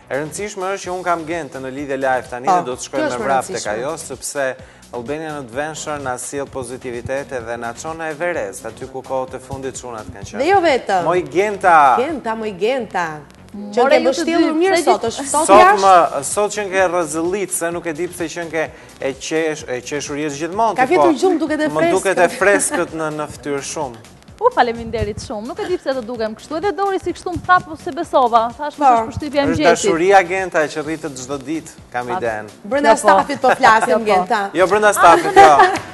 E rëndësishme është që unë kam Genta në lidhje live tani dhe do të shkoj me vrap tek ajo, sepse Albania në Adventure na sjell pozitivitet dhe na çon në Everest, aty ku kohët e fundit çunat kanë qenë. Dhe jo vetëm. Moj Genta. Moj Genta. Që ke vështillur mirë sot, është sot jashtë? Sot që ke rrezillit, se nuk e di pse që ke e qeshurisë gjithmonë. Ka fjetur gjumë duket e freskët. Më duket e freskët në fytyrë shumë. Faleminderit shumë. Nuk e di pse të dukem kështu. Edhe Dori si kështu më thap se besova. Thash mos është përshtypja e mëngjesit. Është dashuria Genta që rritet çdo ditë, kam idenë. Brenda stafit po flasim Genta. Jo brenda stafit, jo.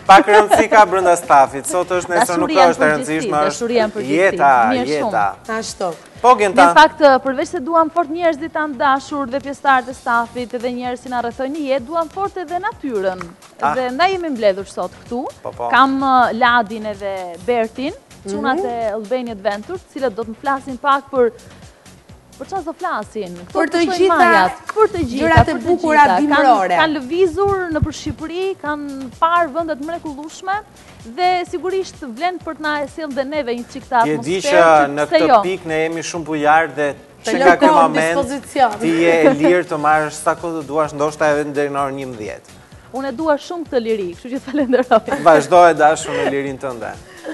Pak rëndësi ka brenda stafit. Sot është nesër nuk është e rëndësishme. Dashuria në përgjithësi. Jeta. Ashtu. Po Genta. Në fakt, përveç se duam fort njerëzit tanë dashur dhe pjesëtarët e stafit dhe njerëz që na rrethojnë jetë, duam fort edhe natyrën. Dhe ndaj jemi mbledhur sot këtu. Kam Ladin edhe Bertin, çunat e Albania Adventure, të cilët do të më flasin pak për çfarë do flasin? Për të gjitha gjërat e bukura dimërore. Kanë lëvizur nëpër Shqipëri, kanë parë vende të mrekullueshme dhe sigurisht vlen për të na sjellë dhe neve një çik të atmosferë. Ti e di që në këtë pikë ne jemi shumë bujar dhe që nga ky moment ti je e lirë të marrësh sa kohë të duash, ndoshta edhe deri në orën 11. Unë e dua shumë këtë liri, kështu që falenderoj. Vazhdo e dashur në lirin tënde.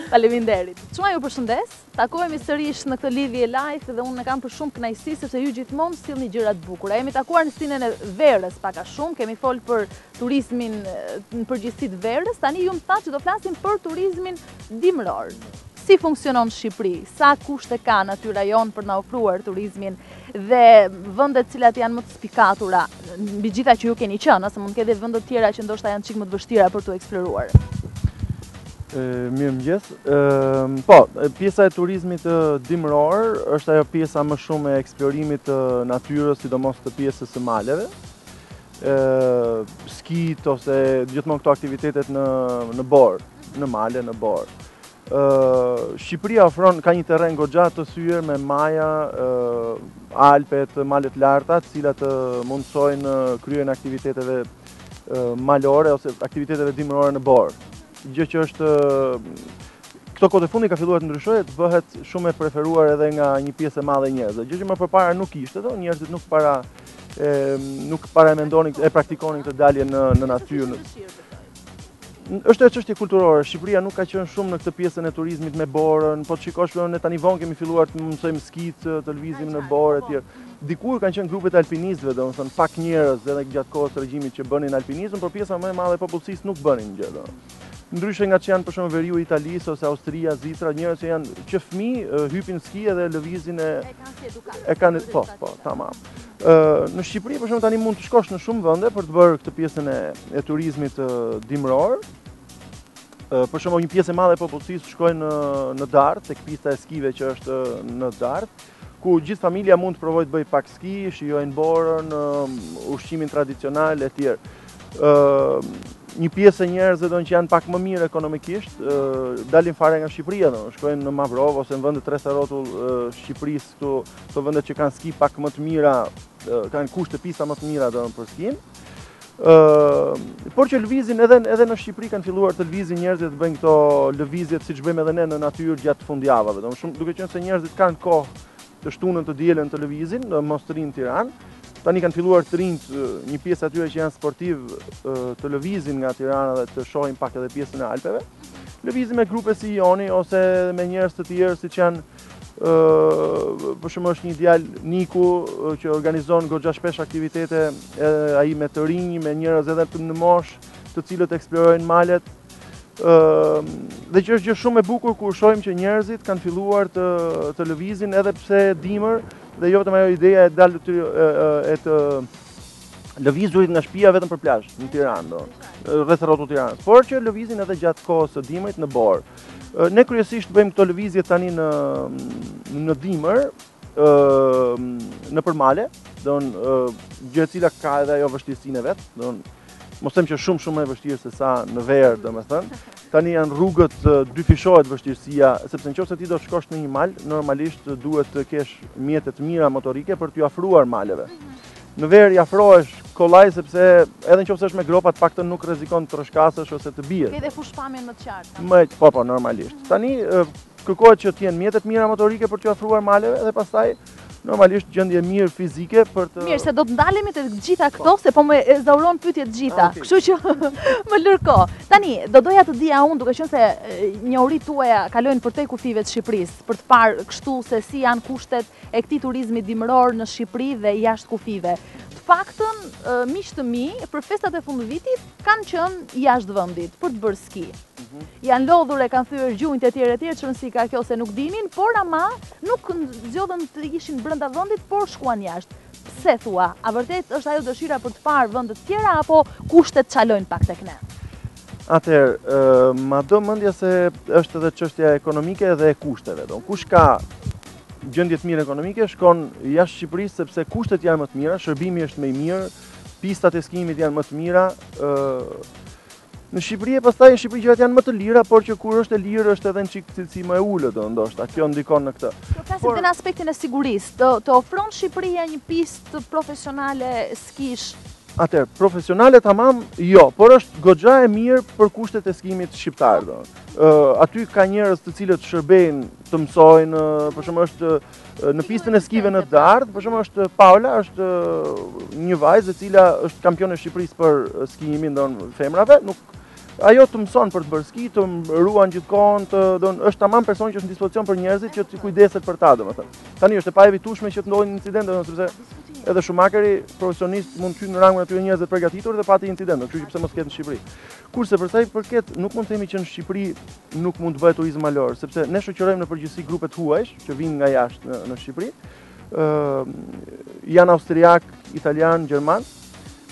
Faleminderit. Çuna ju përshëndes. Takohemi sërish në këtë lidhje live dhe unë e kam për shumë kënaqësi sepse ju gjithmonë sillni gjëra të bukura. Jemi takuar në sinën e verës pak a shumë, kemi fol për turizmin në përgjithësi të verës. Tani ju më thatë që do flasim për turizmin dimror. Si funksionon Shqipëri, sa kushte ka natyra jonë për na ofruar turizmin dhe vendet cilat janë më të spikatura, mbi gjitha që ju keni qenë, se mund të ketë vende tjera që ndoshta janë çik më të vështira për tu eksploruar. Mirëmëngjes. Po, pjesa e turizmit dimror është ajo pjesa më shumë e eksplorimit të natyrës, sidomos të pjesës së maleve. Skit ose gjithmonë këto aktivitetet në borë, në male, në borë. Shqipëria ofron ka një terren goxha të thyer me maja, Alpet, malet larta, të cilat mundsojnë kryen aktiviteteve malore ose aktiviteteve dimrore në borë. Gjë që është këto kohë të fundit ka filluar të ndryshojë, të bëhet shumë e preferuar edhe nga një pjesë e madhe e njerëzve. Gjë që më përpara nuk ishte, njerëzit nuk para mendonin e praktikonin këtë dalje në natyrë. Është e çështje kulturore. Shqipëria nuk ka qenë shumë në këtë pjesën e turizmit me borën, po të shikosh ne tani vonë kemi filluar të mësojmë skit, të lëvizim në borë etj. Dikur kanë qenë grupet e alpinistëve, domethënë pak njerëz edhe gjatë kohës së regjimit që bënin alpinizëm, por pjesa më e madhe e popullsisë nuk bënin gjë. Ndryshe nga që janë për shembull veriu i Italisë ose Austria, Zvicra, njerëz që fëmijë hypin ski edhe lëvizin e kanë po, tamam. Në Shqipëri për shembull tani mund të shkosh në shumë vende për të bërë këtë pjesën e turizmit dimror. Për shembull një pjesë e madhe e popullsisë shkojnë në Dart, tek pista e skive që është në Dart, ku gjithë familja mund të provojë të bëjë pak ski, shijojnë borën, ushqimin tradicional etj. Një pjesë e njerëzve që janë pak më mirë ekonomikisht, dalin fare nga Shqipëria, shkojnë në Mavrov ose në vendet 3 rrotull Shqipërisë, këto vendet që kanë ski pak më të mira, kanë kushte pista më të mira për skinë. Por që lëvizin edhe në Shqipëri kanë filluar të lëvizin njerëzit, të bëjnë këto lëvizjet siç bëjmë edhe ne në natyrë gjatë fundjavave. Duke qenë se njerëzit kanë kohë të shtunën të dielën të lëvizin, mos të rinë në Tiranë. Tani kanë filluar të rinë një pjesë atyre që janë sportiv të lëvizin nga Tirana dhe të shohin pak edhe pjesën e Alpeve. Lëvizin me grupe si Joni ose me njerëz të tjerë siç janë për shembull është një djalë Niku që organizon goxha shpesh aktivitete ai me të rinj, me njerëz edhe në moshë, të cilët eksplorojnë malet. Dhe që është gjë shumë e bukur kur shohim që njerëzit kanë filluar të lëvizin edhe pse dimër dhe jo vetëm ajo ideja e të lëvizurit nga shtëpia vetëm për plazh në Tiranë, rreth rrotull Tiranës, por që lëvizin edhe gjatë kohës së dimrit në borë. Ne kryesisht bëjmë këto lëvizje tani në dimër, në përmale, gjë e cila ka edhe ajo vështirësinë e vet, mos them që shumë më e vështirë se sa në verë, domethënë. Tani janë rrugët, dyfishohet vështirësia, sepse nëse ti do të shkosh në një mal, normalisht duhet të kesh mjete të mira motorike për t'u afruar maleve. Në verë i afrohesh kollaj sepse edhe nëse është me gropa të paktën nuk rrezikon të rrshkasësh ose të bie. Ke dhe fushpamjen më të qartë. Po, normalisht. Tani kërkohet që të jenë mjete të mira motorike për t'u afruar maleve dhe pastaj normalisht gjendje mirë fizike për të... Mirë, se do të ndalemi të gjitha këto, se po më ezauron pyetje të gjitha, kështu që më lërko. Tani, do doja të dija unë, duke qenë se njohuritë tuaja kalojnë përtej kufive të Shqipërisë, për të parë kështu se si janë kushtet e këtij turizmi dimëror në Shqipëri dhe jashtë kufive. Të paktën, miq të mi, për festat e fundvitit kanë qenë jashtë vendit për të bërë ski. Janë lodhur e kanë thyer gjunjtë e tjerë që rëndësi ka kjo se nuk dinin, por ama nuk zgjodhen të ishin brenda vendit, por shkuan jashtë. Pse thua? A vërtet është ajo dëshira për të parë vende të tjera apo kushtet çalojnë pak tek ne? Atëherë, mado mendja se është edhe çështja ekonomike dhe e kushteve. Kush ka gjendje të mirë ekonomike shkon jashtë Shqipërisë sepse kushtet janë më të mira, shërbimi është më i mirë, pistat e skimit janë më të mira. Në Shqipëri e pastaj në Shqipëri gjërat janë më të lira, por që kur është e lirë është edhe në çik cilësi më e ulët, ndoshta kjo ndikon në këtë. Kjo flasim në aspektin e sigurisë. Të ofron Shqipëria një pistë profesionale skish? Atëherë, profesionale tamam, jo, por është goxha e mirë për kushtet e skimit shqiptar. Aty ka njerëz të cilët shërbejnë, të mësojnë, për shembull është në pistën e skive në Dardh, për shembull është Paula, është një vajzë e cila është kampione e Shqipërisë për skimin femrave, ajo të mëson për të bërë ski, të ruan gjithkohon, është tamam person që është në dispozicion për njerëzit që të kujdeset për ta, domethënë. Tani është e paevitueshme që të ndodhin incidente, sepse edhe Schumacheri, profesionist, mund të hyjë në rangun atyre njerëzve të përgatitur dhe pati incidente, kështu që pse mos ketë në Shqipëri. Kurse për sa i përket, nuk mund të themi që në Shqipëri nuk mund të bëhet turizëm malor, sepse ne shoqërojmë në përgjithësi grupet huajsh që vinë nga jashtë në Shqipëri. Janë austriak, italian, gjerman,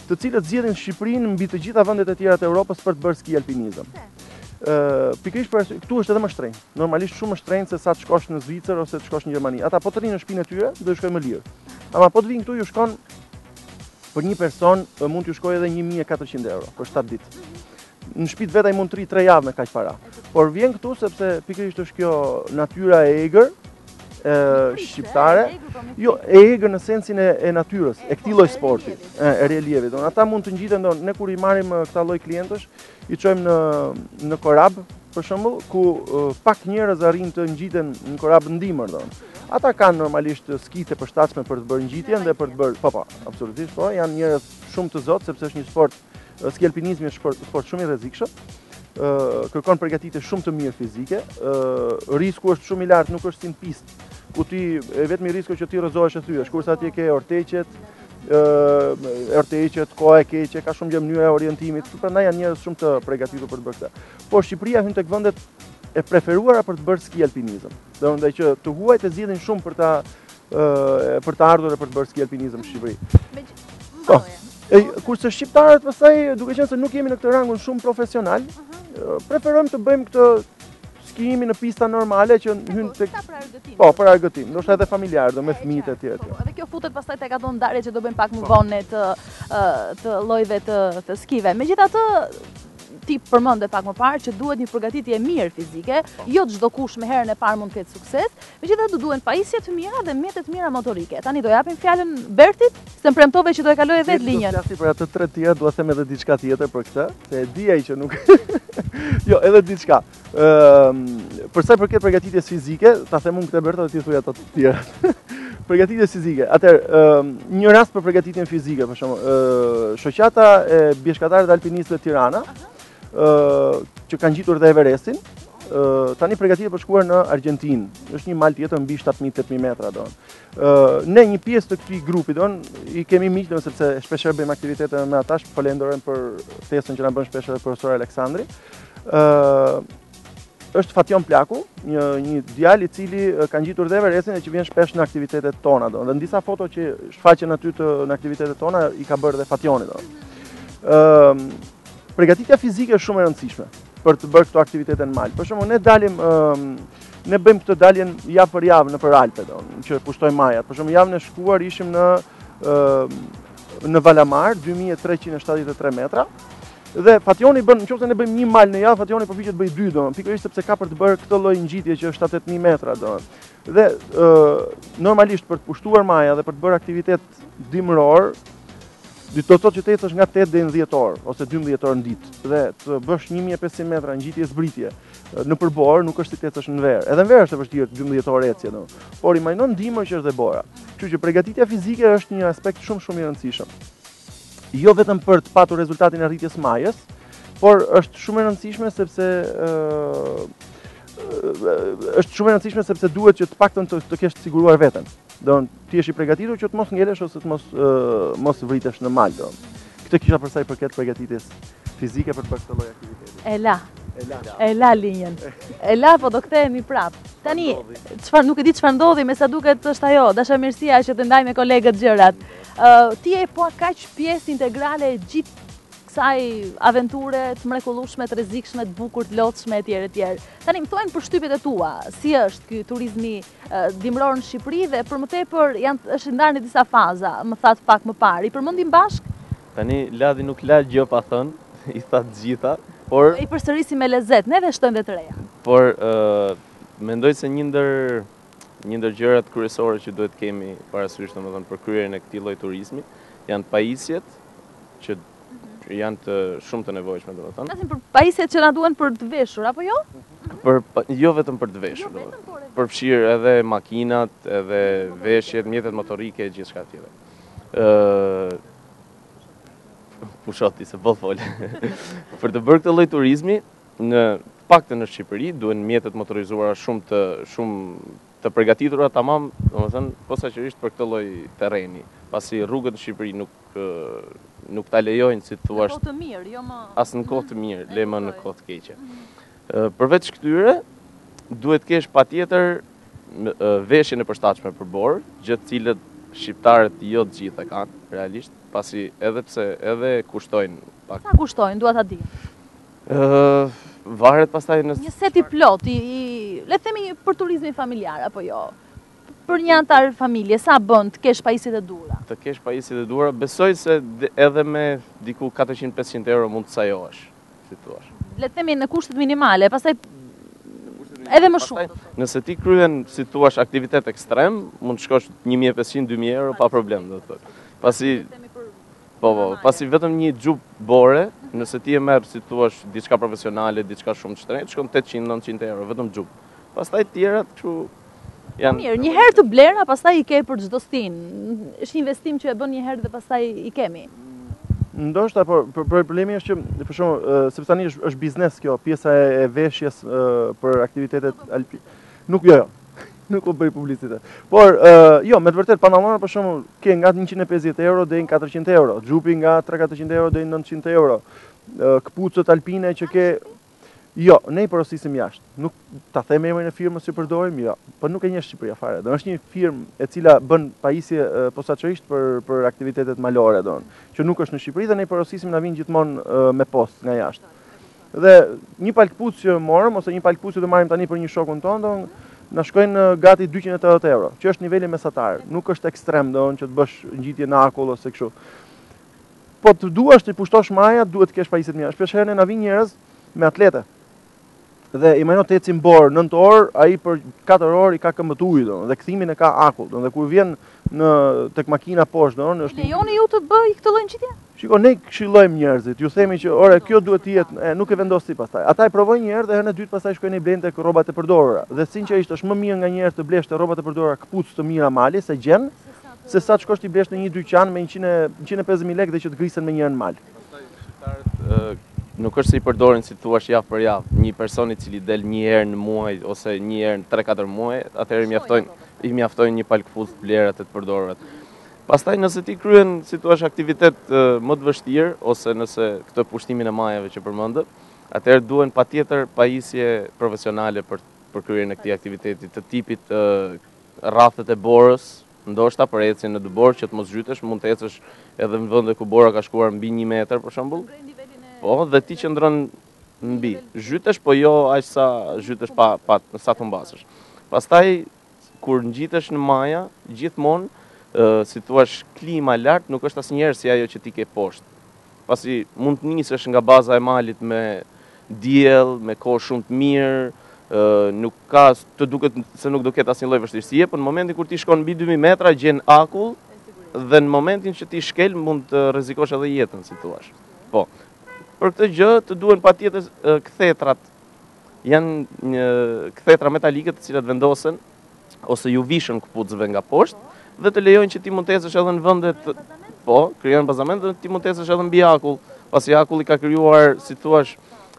të cilët zgjedhin Shqipërinë mbi të gjitha vendet e tjera të Europës për të bërë ski alpinizëm. Pikërisht këtu është edhe më shtrenjtë. Normalisht shumë më shtrenjtë se sa të shkosh në Zvicër ose të shkosh në Gjermani. Ata po të rinë në shtëpinë e tyre, do të shkojnë më lirë. Ama po të vinë këtu ju shkon për një person mund t'ju shkojë edhe 1400 euro për 7 ditë. Në shtëpi vetaj mund të ri 3 javë me kaq para. Por vjen këtu sepse pikërisht është kjo natyra e egër shqiptare, jo, e egër në sensin e natyrës, e këtij lloj sporti, e relievit. Ata mund të ngjiten, ne kur i marrim këta lloj klientësh, i çojmë në korab, për shembull, ku pak njerëz arrin të ngjiten në korab ndimër, Ata kanë normalisht skitë e përshtatshme për të bërë ngjitjen dhe për të bërë, po, absolutisht, po, janë njerëz shumë të zotë sepse është një sport, ski alpinizmi është sport shumë i rrezikshëm. Kërkon përgatitje shumë të mirë fizike, risku është shumë i lartë, nuk është si në pistë, ku ti vetmi risku që ti rrëzohesh e thyesh, kurse atje ke orteqet, koha e keqe, ka shumë gjë mënyra e orientimit, prandaj janë njerëz shumë të përgatitur për të bërë këtë. Por Shqipëria hyn tek vendet e preferuara për të bërë ski alpinizëm. Domethënë që të huajt e zgjidhin shumë për të ardhur e për të bërë ski alpinizëm në Shqipëri. Kurse shqiptarët pastaj, duke qenë se nuk jemi në këtë rangun shumë profesional, preferojmë të bëjmë këtë skimin në pista normale që hyn tek për argëtim, ndoshta edhe familjar, me fëmijët e tjerë. Dhe kjo futet pastaj tek ato ndarje që do bëjmë pak më vonë të llojeve të skive. Megjithatë, ti përmende pak më parë që duhet një përgatitje mirë fizike, jo çdo kush me herën e parë mund të ketë sukses, megjithatë duhen pajisje të mira dhe mjete të mira motorike. Tani do japim fjalën Bertit, se më premtove që do e kalojë vetë linjën. Do të flasë për ato 3 tjerë, do të them edhe diçka tjetër për këtë, se e di ai që nuk jo, edhe diçka. Për sa i përket përgatitjes fizike, ta them unë këtë Berta dhe ti thuaj ato të tjera. Përgatitjes fizike. Atëherë, një rast për përgatitjen fizike, për shembull, shoqata e bjeshkatarëve alpinistëve të Tirana, që kanë ngjitur dhe Everestin, tani përgatitet për shkuar në Argjentinë. Është një mal tjetër mbi 7000-8000 metra Ne një pjesë të këtij grupi i kemi miq sepse shpesh bëjmë aktivitete me ata, falenderojmë për ftesën që na bën shpesh edhe profesori Aleksandri. Është Fation Plaku, një djalë i cili ka ngjitur dhe Everestin e që vjen shpesh në aktivitetet tona Dhe në disa foto që shfaqen aty në aktivitetet tona i ka bërë dhe Fationi Përgatitja fizike është shumë e rëndësishme për të bërë këto aktivitete në mal. Për shembull, ne bëjmë këtë daljen javë për javë nëpër Alpe, që pushtojmë majat. Për shembull, javën e shkuar ishim në Valamar, 2373 metra. Dhe Fationi bën, nëse ne bëjmë një mal në javë, Fationi përpiqet të bëjë 2, pikërisht sepse ka për të bërë këtë lloj ngjitje që është 7000 metra, Dhe normalisht për të pushtuar maja dhe për të bërë aktivitet dimëror, do të thotë që të ecësh nga 8 deri në 10 orë ose 12 orë në ditë dhe të bësh 1500 metra ngjitje zbritje në përbor nuk është si të ecësh në verë. Edhe në verë është e vështirë 12 orë ecje, por imagjinon dimër që është dhe bora. Kështu që përgatitja fizike është një aspekt shumë i rëndësishëm. Jo vetëm për të patur rezultatin e arritjes majës, por është shumë e rëndësishme sepse duhet që të paktën të kesh të siguruar veten. Ti jesh i përgatitur që të mos ngelesh ose të mos vritesh në mal. Këtë kisha për sa i përket përgatitjes fizike për të bërë këtë lloj aktiviteti. E la linjën. E la, po do kthehemi prap. Tani, nuk e di çfarë ndodhi, me sa duket është ajo, dashamirësia që të ndaj me kolegët gjërat. Ti je po kaq pjesë integrale e gjithë kësaj aventure të mrekullueshme, të rrezikshme, të bukur, të lodhshme etj. Tani më thuajnë për shtypjet e tua, si është ky turizmi dimror në Shqipëri dhe për më tepër është ndarë në disa faza, më thatë pak më parë. I përmendim bashk? Tani Ladi nuk la gjë pa thënë, i tha të gjitha, por i përsërisi me lezet, ne dhe shtojmë dhe të reja. Por mendoj se një ndër gjërat kryesore që duhet kemi parasysh, domethënë për kryerjen e këtij lloji turizmi, janë pajisjet që janë shumë të nevojshme, domethënë. Flasim për pajisjet që na duhen për të veshur, apo jo? Jo vetëm për të veshur, përfshirë edhe makinat, edhe veshjet, mjetet motorike e gjithçka tjetër. Pushoti se po fol. Për të bërë këtë lloj turizmi, në paktën në Shqipëri duhen mjetet motorizuara shumë të përgatitura tamam, domethënë posaçërisht për këtë lloj terreni, pasi rrugët në Shqipëri nuk ta lejojnë, si thua, në kohë të mirë, jo më as në kohë të mirë, le më në kohë të keqe. Përveç këtyre, duhet kesh patjetër veshjen e përshtatshme për borë, gjë të cilët shqiptarët jo të gjitha kanë, realisht, pasi edhe kushtojnë pak. Sa kushtojnë, dua ta di. Varet pastaj në një set i plot, le të themi për turizmin familjar apo jo. Për një antar familje, sa bën të kesh pajisjet e duhura? Të kesh pajisjet e duhura, besoj se edhe me diku 400-500 euro mund të sajohesh, si thua. Le të themi në kushtet minimale, pastaj edhe më shumë. Nëse ti kryen, si thua, aktivitet ekstrem, mund të shkosh 1500-2000 euro pa problem, do të thotë. Pasi vetëm një xhup bore, nëse ti e merr, si thua, diçka profesionale, diçka shumë të shtrenjtë, shkon 800-900 euro vetëm xhup. Pastaj tjerat kështu janë. Mirë, një herë të blera, pastaj i ke për çdo stin. Është një investim që e bën një herë dhe pastaj i kemi. Ndoshta, por problemi është që, për shembull, sepse tani është biznes kjo, pjesa e veshjes për aktivitetet alpine. Nuk u bëj publicitet. Por, jo, me të vërtet, pantallona për shembull, ke nga 150 euro deri në 400 euro, xhupi nga 300-400 euro deri në 900 euro. Këpucët alpine që ke, jo, ne i porosisim jashtë. Nuk ta them emrin e firmës që përdorim, jo, por nuk e njeh Shqipëria fare. Do është një firmë e cila bën pajisje posaçërisht për aktivitetet malore, që nuk është në Shqipëri dhe ne i porosisim, na vin gjithmonë me postë nga jashtë. Dhe një palë këpucë që morëm ose një palë këpucë që do marrim tani për një shokun tonë, na shkojnë gati 280 euro, që është niveli mesatar, nuk është ekstrem që të bësh ngjitje në akull ose kështu. Po të duash të pushtosh maja, duhet të kesh pajisjet mira. Shpeshherë na vin njerëz me atlete. Dhe imagino të ecim borë 9 orë, ai për 4 orë i ka këmbët ujë, dhe kthimin e ka akull, dhe kur vjen tek makina poshtë, është. Lejoni ju të bëj këtë lloj ngjitje? Shiko, ne këshillojmë njerëzit, ju themi që ore, kjo duhet të jetë, nuk e vendos ti pastaj. Ata e provojnë një herë dhe herën e dytë pastaj shkojnë i blejnë tek rrobat e përdorura. Dhe sinqerisht është më mirë nga një herë të blesh te rrobat e përdorura këpucë të mira mali se gjen, se sa të shkosh ti blesh në një dyqan me 150.000 lekë dhe që të grisen me një herë mal. Nuk është se i përdorin, si thua, javë për javë. Një person i cili del një herë në muaj ose një herë në 3-4 muaj, atëherë i mjaftojnë një palë këpucë të blerat e të përdorat. Pastaj nëse ti kryen, si thua, aktivitet më të vështirë ose nëse këtë pushtimin e majave që përmendë, atëherë duhen patjetër pajisje profesionale për kryerjen e këtij aktiviteti, të tipit rrafet e borës, ndoshta për ecjen në borë që të mos zhytesh, mund të ecësh edhe në vende ku bora ka shkuar mbi 1 metër për shembull. Po, dhe ti qëndron mbi. Zhytesh, po jo aq sa zhytesh sa të mbasësh. Pastaj kur ngjitesh në maja, gjithmonë, si thua, klima lart nuk është asnjëherë si ajo që ti ke poshtë. Pasi mund të nisesh nga baza e malit me diell, me kohë shumë të mirë, të duket se nuk do ketë asnjë lloj vështirësie, por në momentin kur ti shkon mbi 2000 metra gjen akull dhe në momentin që ti shkel mund të rrezikosh edhe jetën, si thua. Po. Për këtë gjë të duhen patjetër kthetrat janë kthetra metalike të cilat vendosen ose ju vishën këpucëve nga poshtë dhe të lejojnë që ti montesësh edhe në vendet, po, krijojnë bazament dhe ti montesësh edhe mbi akull, pasi akulli ka krijuar, si thua,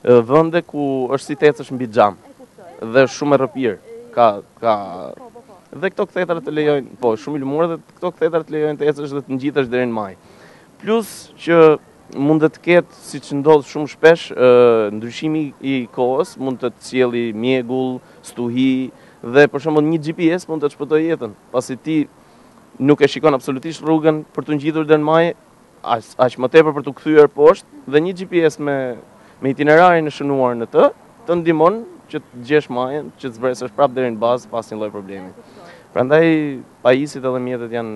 vende ku është si tecësh mbi xham dhe shumë e rrëpirë. Dhe këto kthetra të lejojnë, po, shumë i lumur dhe këto kthetra të lejojnë të ecësh dhe të ngjitesh deri në maj. Plus që mund të ketë, siç ndodh shumë shpesh, ndryshimi i kohës mund të sjellë mjegull, stuhi dhe për shembull një GPS mund të shpëtojë jetën, pasi ti nuk e shikon absolutisht rrugën për të ngjitur deri në maj, aq më tepër për të kthyer poshtë dhe një GPS me itinerarin e shënuar në të ndihmon që të gjesh majën, që të zbresësh prapë deri në bazë pas një lloj problemi. Prandaj pajisit edhe mjetet janë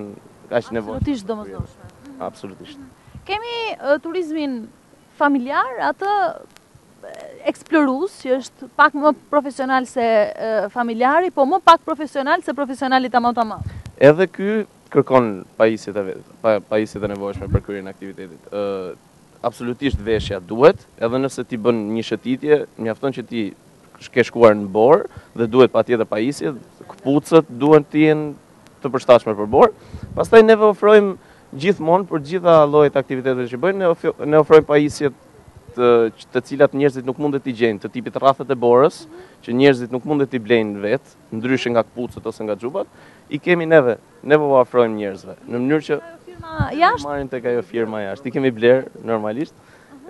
kaq nevojshme. Absolutisht domosdoshme. Absolutisht. Kemi turizmin familjar, atë eksplorues, që është pak më profesional se familjari, po më pak profesional se profesionali tamam. Edhe ky kërkon pajisjet e nevojshme për kryerin e aktivitetit. Absolutisht veshja duhet, edhe nëse ti bën një shëtitje, mjafton që ti ke shkuar në borë dhe duhet patjetër pajisje, këpucët duhen të jenë të përshtatshme për borë. Pastaj neve ofrojmë gjithmonë për gjitha llojet aktiviteteve që bëjnë, ne ofrojmë pajisjet të cilat njerëzit nuk mundet t'i gjejnë, të tipit rrafet e borës, që njerëzit nuk mundet t'i blejnë vetë, ndryshe nga këpucët ose nga xhupat, i kemi neve u ofrojmë njerëzve, në mënyrë që marrin tek ajo firma jashtë. I kemi bler normalisht.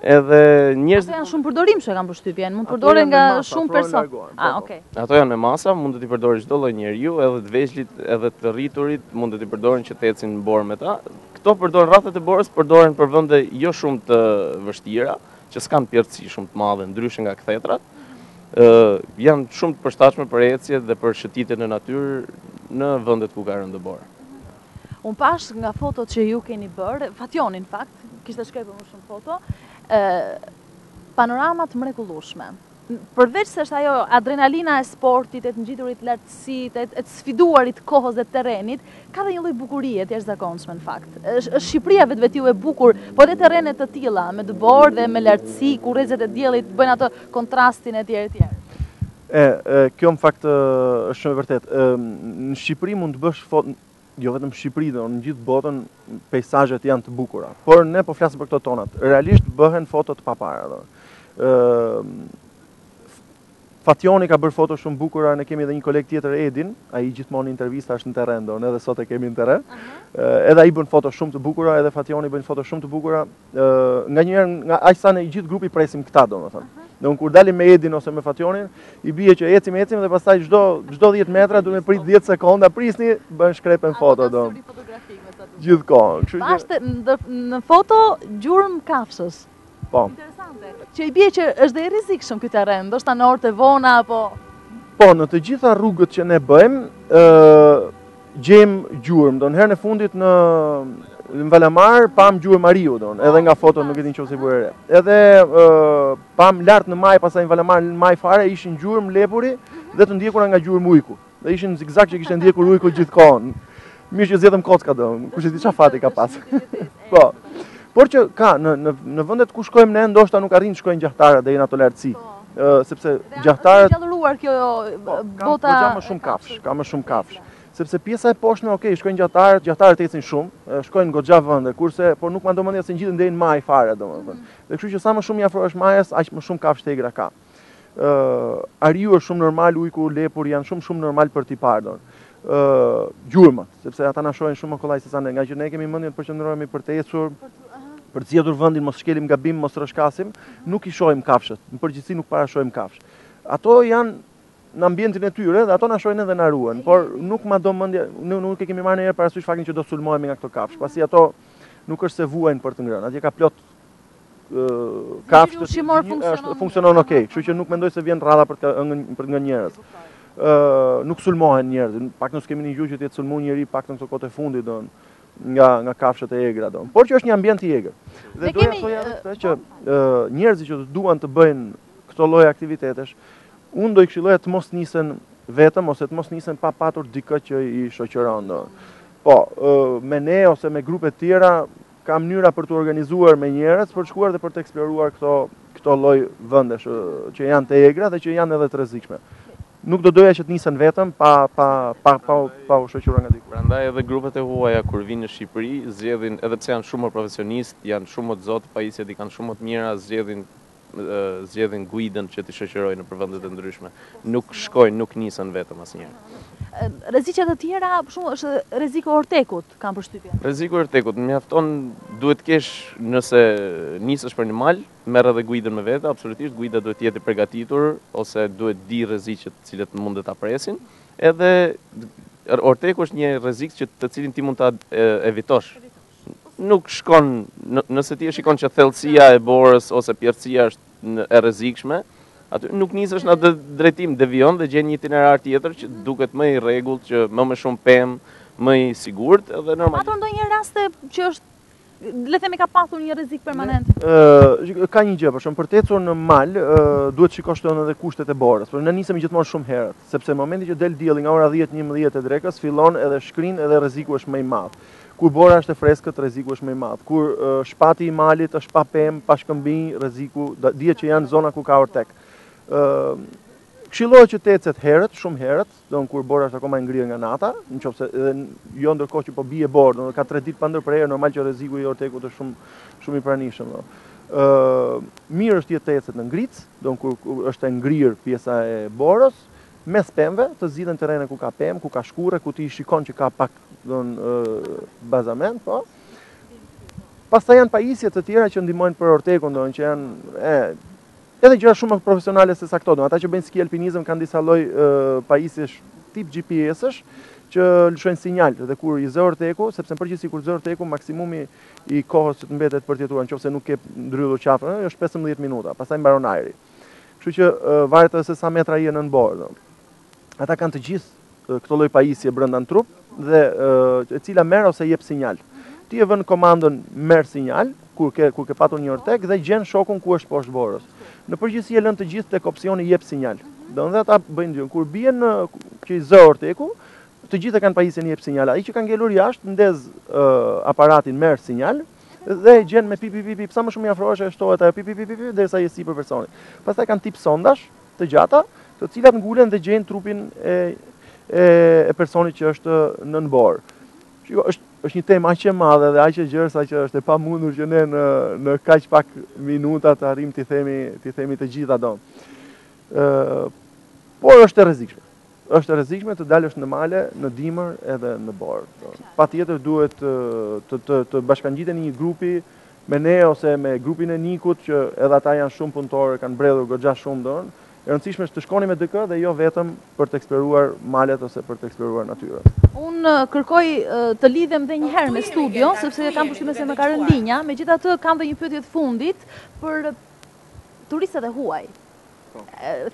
Edhe njerëzit janë shumë përdorim që kanë përshtypjen, mund përdoren nga shumë person. Okay. Ato janë me masa, mund të t'i përdorë çdo lloj njeriu, edhe të vegjëlit, edhe të rriturit, mund të t'i përdoren që të ecin në borë me ta. Këto përdoren rrafet e borës, përdoren për vende jo shumë të vështira, që s'kan pjertësi shumë të madhe ndryshe nga kthetrat. Janë shumë të përshtatshme për ecje dhe për shëtitje në natyrë në vendet ku ka rënë borë. Unë pash nga fotot që ju keni bërë, Fationi në fakt, kishte shkruar më shumë foto, panoramat mrekullueshme. Përveç se është ajo adrenalina e sportit, e të ngjiturit lartësit, e të sfiduarit kohës dhe terrenit, ka dhe një lloj bukurie të jashtëzakonshme në fakt. Është Shqipëria vetvetiu e bukur, po edhe terrene të tilla, me dëbor dhe me lartësi, ku rrezet e diellit bëjnë atë kontrastin e tjerë. Kjo në fakt është shumë e vërtetë. Në Shqipëri mund të bësh foto, jo vetëm Shqipëri, në gjithë botën peizazhet janë të bukura. Por ne po flasim për këto tonat. Realisht bëhen foto të papara. Fationi ka bërë foto shumë bukura, ne kemi edhe një koleg tjetër, Edin, ai gjithmonë intervista është në terren, edhe sot e kemi në terren. Edhe ai bën foto shumë të bukura, edhe Fationi bën foto shumë të bukura. Nganjëherë aq sa ne i gjithë grupi presim këta, domethënë. Dhe unë kur dalim me Edin ose me Fationin, i bie që ecim dhe pastaj çdo 10 metra duhet me prit 10 sekonda, prisni, bën shkrepen foto do. Gjithkohë. Pashte në foto gjurmë kafshës. Po. Interesante. Që i bie që është dhe i rrezikshëm ky terren, ndoshta në orët e vona apo. Po, në të gjitha rrugët që ne bëjmë, gjejmë gjurmë. Do herën e fundit në Valamar pam gjurmë Mariu, edhe nga foto nuk e di nëse bëre re. Edhe pam lart në maj, pastaj në Valamar në maj fare ishin gjurmë lepuri dhe të ndjekura nga gjurmë ujku. Dhe ishin zigzag që kishte ndjekur ujku gjithkohon. Mirë që zgjedhëm kocka kush e di çfarë fati ka pas. Po. Por që ka në vendet ku shkojmë ne ndoshta nuk arrin të shkojnë gjahtarët deri në ato lartësi. Sepse gjahtarët ka gjallëruar kjo bota. Ka më shumë kafsh. Sepse pjesa e poshtme, okay, shkojnë gjahtarët ecin shumë, shkojnë goxha vende, kurse por nuk mendon mendja se ngjiten deri në maj fare, domethënë. Dhe kështu që sa më shumë i afrohesh majës, aq më shumë kafshë tegra ka. Ariu është shumë normal, ujku, lepur janë shumë normal për t'i parë. Gjurma, sepse ata na shohin shumë më kollaj se sa ne, nga që ne kemi mendjen të përqendrohemi për të ecur, për të zgjedhur vendin, mos shkelim gabim, mos rrëshkasim, nuk i shohim kafshët. Në përgjithësi nuk parashohim kafshë. Ato janë në ambientin e tyre dhe ato na shohin edhe na ruhen, por nuk ma do mendje, nuk e kemi marrë ndonjëherë parasysh faktin që do sulmohemi nga këto kafshë, pasi ato nuk është se vuajnë për të ngrënë. Atje ka plot kafshë funksionon okay, kështu që nuk mendoj se vjen rradha për nga njerëz. Nuk sulmohen njerëzit, paktën s'kemi një gjuhë që të jetë sulmuar njëri paktën këto kohë të fundit nga kafshët e egra por që është një ambient i egër. Dhe doja të thoja edhe që njerëzit që duan të bëjnë këto lloj aktivitetesh, unë do i këshilloja të mos nisen vetëm ose të mos nisen pa patur dikë që i shoqëron. Po, me ne ose me grupe të tjera ka mënyra për të organizuar me njerëz për të shkuar dhe për të eksploruar këto këto lloj vendesh që janë të egra dhe që janë edhe të rrezikshme. Nuk do doja që të nisen vetëm pa u shoqëruar nga diku. Prandaj edhe grupet e huaja kur vinë në Shqipëri, zgjedhin edhe pse janë shumë më profesionistë, janë shumë më të zotë, pajisjet i kanë shumë më të mira, zgjedhin guidën që t'i shoqërojnë në vendet e ndryshme. Nuk shkojnë, nuk nisen vetëm asnjëherë. Rreziqet e tjera, për shembull, është rreziku i ortekut, kam përshtypjen. Rreziku i ortekut, mjafton duhet kesh nëse nisesh për një mal, merr edhe guidën me vete, absolutisht guida duhet të jetë e përgatitur ose duhet di rreziqet të cilët mund të ta presin. Edhe orteku është një rrezik të cilin ti mund ta evitosh. Nuk shkon, nëse ti e shikon që thellësia e borës ose pjerësia është e rrezikshme, aty nuk nisesh në atë drejtim, devion dhe gjen një itinerar tjetër që duket më i rregullt, që më shumë pemë, më i sigurt edhe normalisht. Patur ndonjë raste që është, le themi, ka patur një rrezik permanent? Ka një gjë, për shembull, për të ecur në mal, duhet shikosh edhe kushtet e borës. Por ne nisemi gjithmonë shumë herët, sepse në momentin që del dielli nga ora 10-11 e drekës, fillon edhe shkrin edhe rreziku është më i madh. Kur bora është e freskët, rreziku është më i madh. Kur shpati i malit është pa pemë, pa shkëmbinj, rreziku dihet që janë zona ku ka ortek. Këshillohet që të ecet herët, shumë herët, don kur bora është akoma e ngrirë nga nata, nëse edhe jo ndërkohë që po bie borë, do ka 3 ditë pa ndër për herë, normal që rreziku i ortekut është shumë i pranishëm. Mirë është të ecet në ngritës, don kur është e ngrirë pjesa e borës, mes pemëve, të zgjidhen terrene ku ka pemë, ku ka shkure, ku ti shikon që ka pak bazament, po. Pastaj janë pajisje të tjera që ndihmojnë për ortekun, don që janë edhe gjëra shumë profesionale se sa këto. Ata që bëjnë ski alpinizëm kanë disa lloj pajisjesh tip GPS-sh që lëshojnë sinjal dhe kur i zë orteku, sepse në përgjithësi kur zë orteku maksimumi i kohës që të mbetet për të jetuar nëse nuk ke ndryllur qafën, është 15 minuta, pastaj mbaron ajri. Kështu që varet edhe se sa metra je nën borë. Ata kanë të gjithë këto lloj pajisje brenda në trup dhe e cila merr ose jep sinjal. Ti e vën komandën merr sinjal kur ke patur një ortek dhe gjen shokun ku është poshtë borës. Në përgjithësi e lën të gjithë tek opsioni jep sinjal. Do dhe ata bëjnë gjën kur bien që i zë orteku, të gjithë kanë pajisjen jep sinjal. Ai që ka ngelur jashtë ndez aparatin merr sinjal dhe gjen me pip sa më shumë i afrohesh e shtohet ajo pip derisa je sipër personit. Pastaj kanë tip sondash të gjata, të cilat ngulen dhe gjejnë trupin e personit që është nën borë. Shiko, është një temë aq e madhe dhe aq e gjerë sa që është e pamundur që ne në kaq pak minuta të arrijmë t'i themi të gjitha do. Por është e rrezikshme. Është e rrezikshme të dalësh në male, në dimër edhe në borë. Patjetër duhet të bashkangjiteni një grupi me ne ose me grupin e Nikut që edhe ata janë shumë punëtorë, kanë mbledhur goxha shumë don. E rëndësishme është të shkoni me DK dhe jo vetëm për të eksploruar malet ose për të eksploruar natyrën. Unë kërkoj të lidhem dhe një herë me studio, sepse kam përshtypjen se më ka rënë linja, megjithatë kam dhe një pyetje të fundit për turistët e huaj.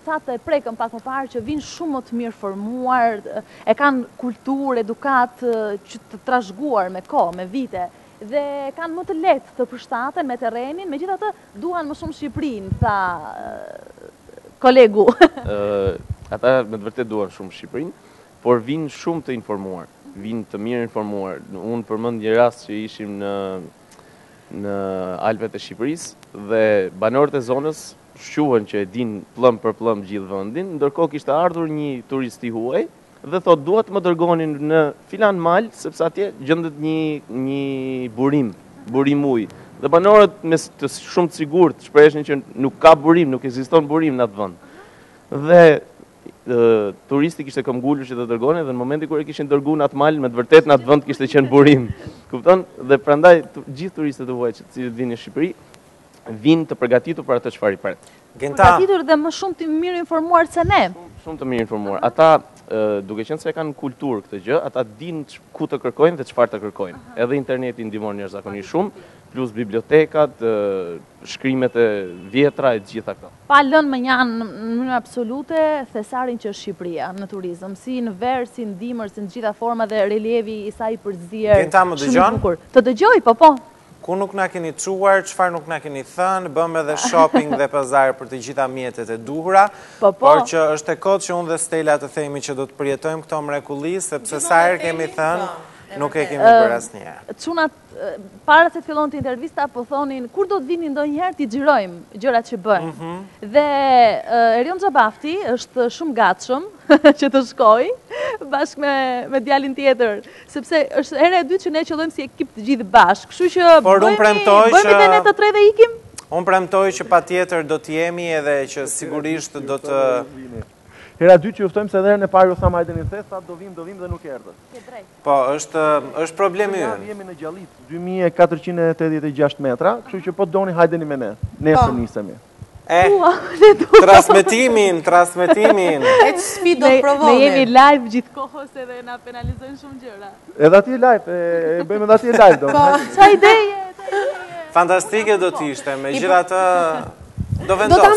Thatë e prekëm pak më parë që vinë shumë më të mirë formuar, e kanë kulturë, edukat që të trashëguar me kohë, me vite, dhe kanë më të lehtë të përshtaten me terrenin, megjithatë duan më shumë Shqipërinë, tha kolegu. Ata me të vërtet duan shumë Shqipërinë, por vinë shumë të informuar, vinë të mirë informuar. Unë përmend një rast që ishim në Alpet e Shqipërisë dhe banorët e zonës shquhen që e din plëm për plëm gjithë vendin, ndërkohë kishte ardhur një turist i huaj dhe thotë duat më dërgonin në filan mal sepse atje gjendet një burim ujë. Dhe banorët me të shumë të sigurt shpreheshin që nuk ka burim, nuk ekziston burim në atë vend. Dhe turisti kishte këmbgulur që të dërgonin dhe në momentin kur e kishin dërguar në atë mal, me të vërtetë në atë vend kishte qenë burim. Kupton? Dhe prandaj gjithë turistët e huaj që vinë në Shqipëri vinë të përgatitur për atë çfarë i pret. Përgatitur dhe më shumë të mirë informuar se ne. Shumë të mirë informuar. Ata duke qenë se kanë kulturë këtë gjë, ata dinë ku të kërkojnë dhe çfarë të kërkojnë. Edhe interneti ndihmon jashtëzakonisht shumë, plus bibliotekat, shkrimet e vjetra e gjitha këto. Pa lënë më janë në mënyrë absolute thesarin që është Shqipëria në turizëm, si në verë, si në dimër, si në gjitha forma dhe relievi i saj përzier. Genta më dëgjon? Të dëgjoj, po. Ku nuk na keni çuar, çfarë nuk na keni thënë, bëm edhe shopping dhe pazar për të gjitha mjetet e duhura, por që është e kohë që unë dhe Stella të themi që do të përjetojmë këto mrekulli, sepse sa herë kemi thënë, Nuk e kemi për asnjëherë. Çunat para se të fillonte intervista po thonin kur do të vini ndonjëherë t'i xhirojmë gjërat që bëjmë. Dhe Erion Xhabafti është shumë gatshëm që të shkojë bashkë me djalin tjetër, sepse është hera e dytë që ne qellojmë si ekip të gjithë bashkë. Kështu që bëjmë edhe ne të tre dhe ikim. Unë premtoj që patjetër do t'jemi edhe që sigurisht do të... Hera dytë që juftojmë se edhe herën e parë ju thamë hajde një thes, do vim dhe nuk erdhët. Po, është problemi ynë. Jemi në Gjallit, 2486 metra, kështu që po doni hajdeni me ne, nesër nisemi. Transmetimin. E që sfidë do të provojme. Ne jemi live gjithë kohës edhe na penalizojnë shumë gjëra. Edhe ati live, e bëjmë edhe ati live do. Qa ideje? Fantastike do t'ishte, me gjitha të... Do ta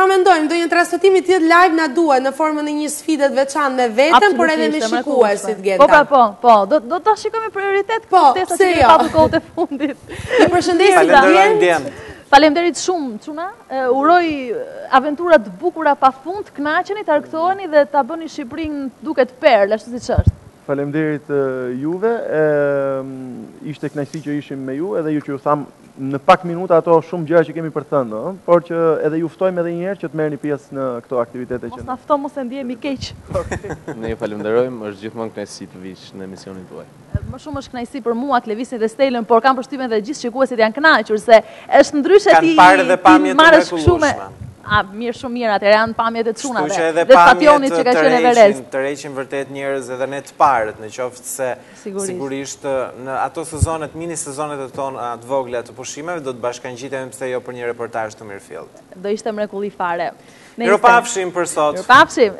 mendojmë, do një transmetimi tjetë live na duhet në formën e një sfidet veçan me vetën, por edhe me shikuesit, Genta. Po, do ta shikojmë prioritet këtë që e patur kohët e fundit. Ju përshëndesim. Faleminderit shumë, Çuna. Uroj aventura të bukura pafund, kënaqeni, të argëtoheni dhe ta bëni Shqipërinë duket perlë, ashtu siç është. Faleminderit juve, ishte kënaqësi që ishim me ju, edhe ju që ju tham në pak minuta ato shumë gjëra që kemi për thënë, por që edhe ju ftojmë edhe një herë që të merrni pjesë në këto aktivitete që. Mos na fto, mos e ndihemi keq. Ne ju falenderojmë, është gjithmonë kënaqësi të vish në emisionin tuaj. Më shumë është kënaqësi për mua, Klevisin dhe Stelën, por kam përshtypjen dhe gjithë shikuesit janë kënaqur se është ndryshe ti marrësh kështu me mirë, shumë mirë, atëherë janë pamjet e Çunave. Kështu që edhe pamjet të rreqin vërtet njerëz edhe ne të parët, në qoftë se sigurisht në ato sezonet, mini sezonet e tona të vogla të pushimeve, do të bashkangjitemi pse jo për një reportazh të mirëfillt. Do ishte mrekulli fare. Miropafshim për sot. Miropafshim.